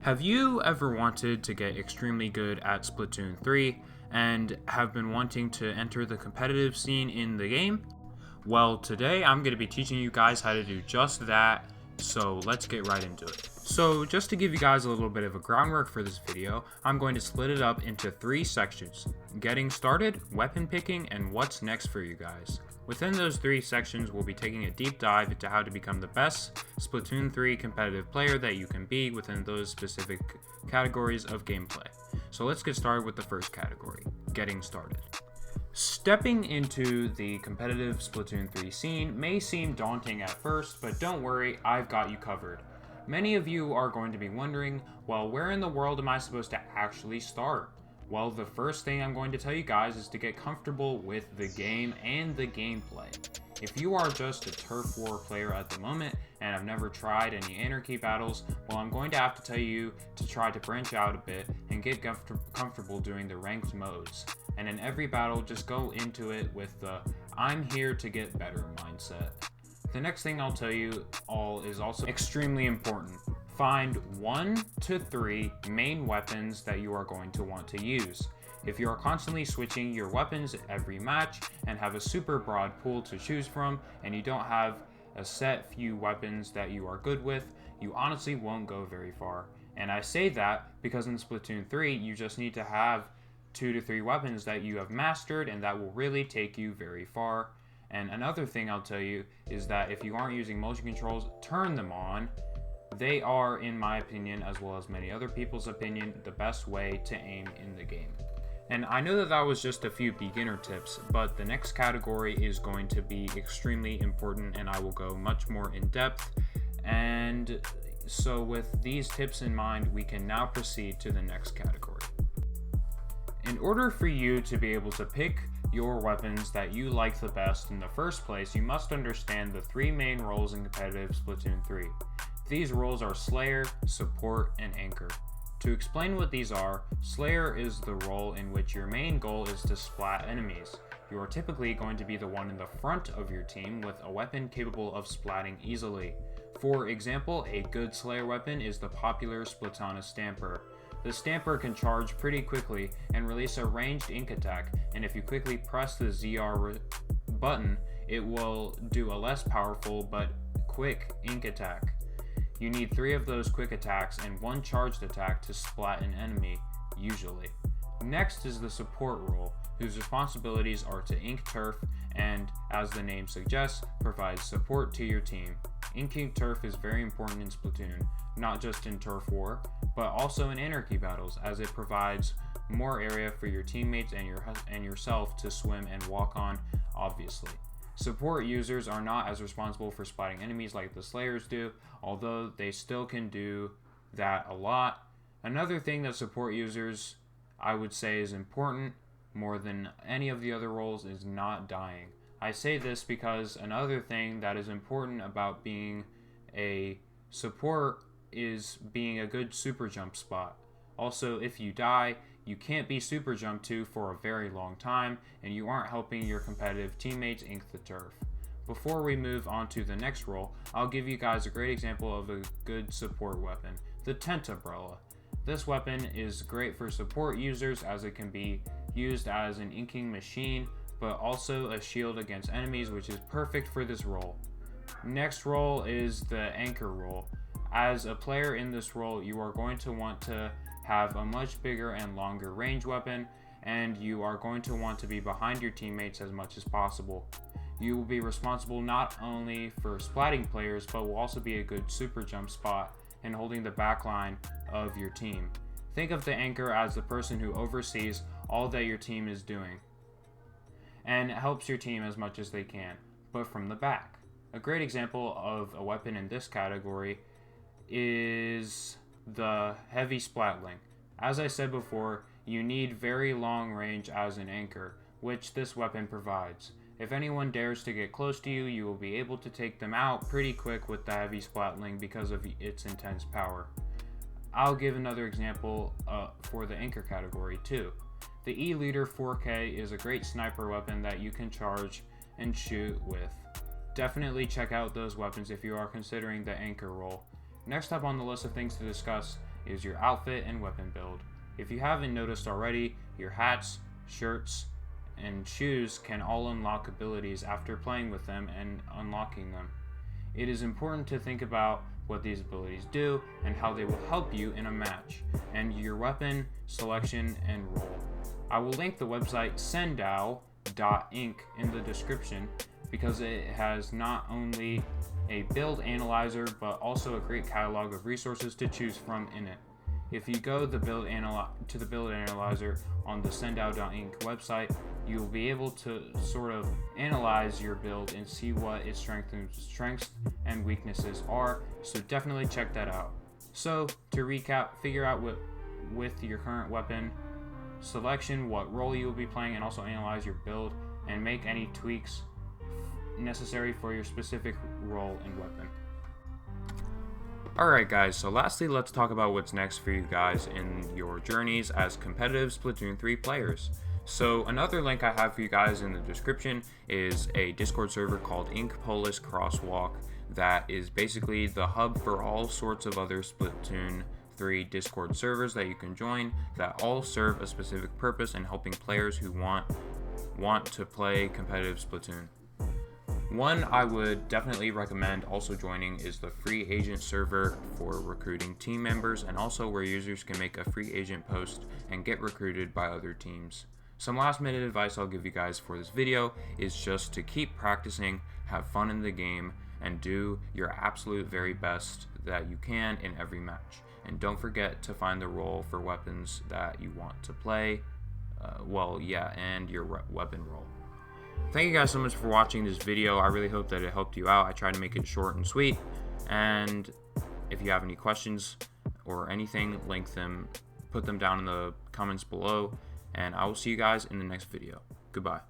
Have you ever wanted to get extremely good at Splatoon 3 and have been wanting to enter the competitive scene in the game? Well, today I'm going to be teaching you guys how to do just that, so let's get right into it. So just to give you guys a little bit of a groundwork for this video, I'm going to split it up into 3 sections: getting started, weapon picking, and what's next for you guys. Within those 3 sections, we'll be taking a deep dive into how to become the best Splatoon 3 competitive player that you can be within those specific categories of gameplay. So let's get started with the first category, getting started. Stepping into the competitive Splatoon 3 scene may seem daunting at first, but don't worry, I've got you covered. Many of you are going to be wondering, well, where in the world am I supposed to actually start? Well, the first thing I'm going to tell you guys is to get comfortable with the game and the gameplay. If you are just a turf war player at the moment and have never tried any anarchy battles, well, I'm going to have to tell you to try to branch out a bit and get comfortable doing the ranked modes. And in every battle, just go into it with the I'm here to get better mindset. The next thing I'll tell you all is also extremely important. Find 1 to 3 main weapons that you are going to want to use. If you are constantly switching your weapons every match and have a super broad pool to choose from, and you don't have a set few weapons that you are good with, you honestly won't go very far. And I say that because in Splatoon 3, you just need to have 2 to 3 weapons that you have mastered, and that will really take you very far. And another thing I'll tell you is that if you aren't using motion controls, turn them on. They are, in my opinion, as well as many other people's opinion, the best way to aim in the game. And I know that was just a few beginner tips, but the next category is going to be extremely important, and I will go much more in depth. And so with these tips in mind, we can now proceed to the next category. In order for you to be able to pick your weapons that you like the best in the first place, you must understand the 3 main roles in competitive Splatoon 3. These roles are Slayer, Support, and Anchor. To explain what these are, Slayer is the role in which your main goal is to splat enemies. You are typically going to be the one in the front of your team with a weapon capable of splatting easily. For example, a good Slayer weapon is the popular Splatana Stamper. The Stamper can charge pretty quickly and release a ranged ink attack, and if you quickly press the ZR button, it will do a less powerful but quick ink attack. You need 3 of those quick attacks and 1 charged attack to splat an enemy, usually. Next is the Support role, whose responsibilities are to ink turf and, as the name suggests, provide support to your team. Inking turf is very important in Splatoon, not just in turf war, but also in anarchy battles, as it provides more area for your teammates and yourself to swim and walk on, obviously. Support users are not as responsible for spotting enemies like the Slayers do, although they still can do that a lot. Another thing that support users, I would say, is important more than any of the other roles is not dying. I say this because another thing that is important about being a support is being a good super jump spot. Also, if you die, you can't be super jumped to for a very long time, and you aren't helping your competitive teammates ink the turf. Before we move on to the next role, I'll give you guys a great example of a good support weapon, the Tent Umbrella. This weapon is great for support users as it can be used as an inking machine, but also a shield against enemies, which is perfect for this role. Next role is the Anchor role. As a player in this role, you are going to want to have a much bigger and longer range weapon, and you are going to want to be behind your teammates as much as possible. You will be responsible not only for splatting players, but will also be a good super jump spot and holding the back line of your team. Think of the Anchor as the person who oversees all that your team is doing and helps your team as much as they can, but from the back. A great example of a weapon in this category is the Heavy Splatling. As I said before, you need very long range as an anchor, which this weapon provides. If anyone dares to get close to you, you will be able to take them out pretty quick with the Heavy Splatling because of its intense power. I'll give another example for the anchor category too. The E-Leader 4K is a great sniper weapon that you can charge and shoot with. Definitely check out those weapons if you are considering the anchor role. Next up on the list of things to discuss is your outfit and weapon build. If you haven't noticed already, your hats, shirts, and shoes can all unlock abilities after playing with them and unlocking them. It is important to think about what these abilities do and how they will help you in a match, and your weapon selection and role. I will link the website sendao.inc in the description because it has not only a build analyzer but also a great catalog of resources to choose from in it. If you go to the build analyzer on the sendao.inc website, you'll be able to sort of analyze your build and see what its strengths and weaknesses are, so definitely check that out. So to recap, figure out with your current weapon selection what role you will be playing, and also analyze your build and make any tweaks necessary for your specific role and weapon. Alright guys, so lastly let's talk about what's next for you guys in your journeys as competitive Splatoon 3 players. So another link I have for you guys in the description is a Discord server called Ink Polis Crosswalk that is basically the hub for all sorts of other Splatoon 3 Discord servers that you can join that all serve a specific purpose in helping players who want to play competitive Splatoon. One I would definitely recommend also joining is the free agent server for recruiting team members, and also where users can make a free agent post and get recruited by other teams. Some last minute advice I'll give you guys for this video is just to keep practicing, have fun in the game, and do your absolute very best that you can in every match. And don't forget to find the role for weapons that you want to play, and your weapon role. Thank you guys so much for watching this video. I really hope that it helped you out. I tried to make it short and sweet, and if you have any questions or anything, put them down in the comments below, and I will see you guys in the next video. Goodbye.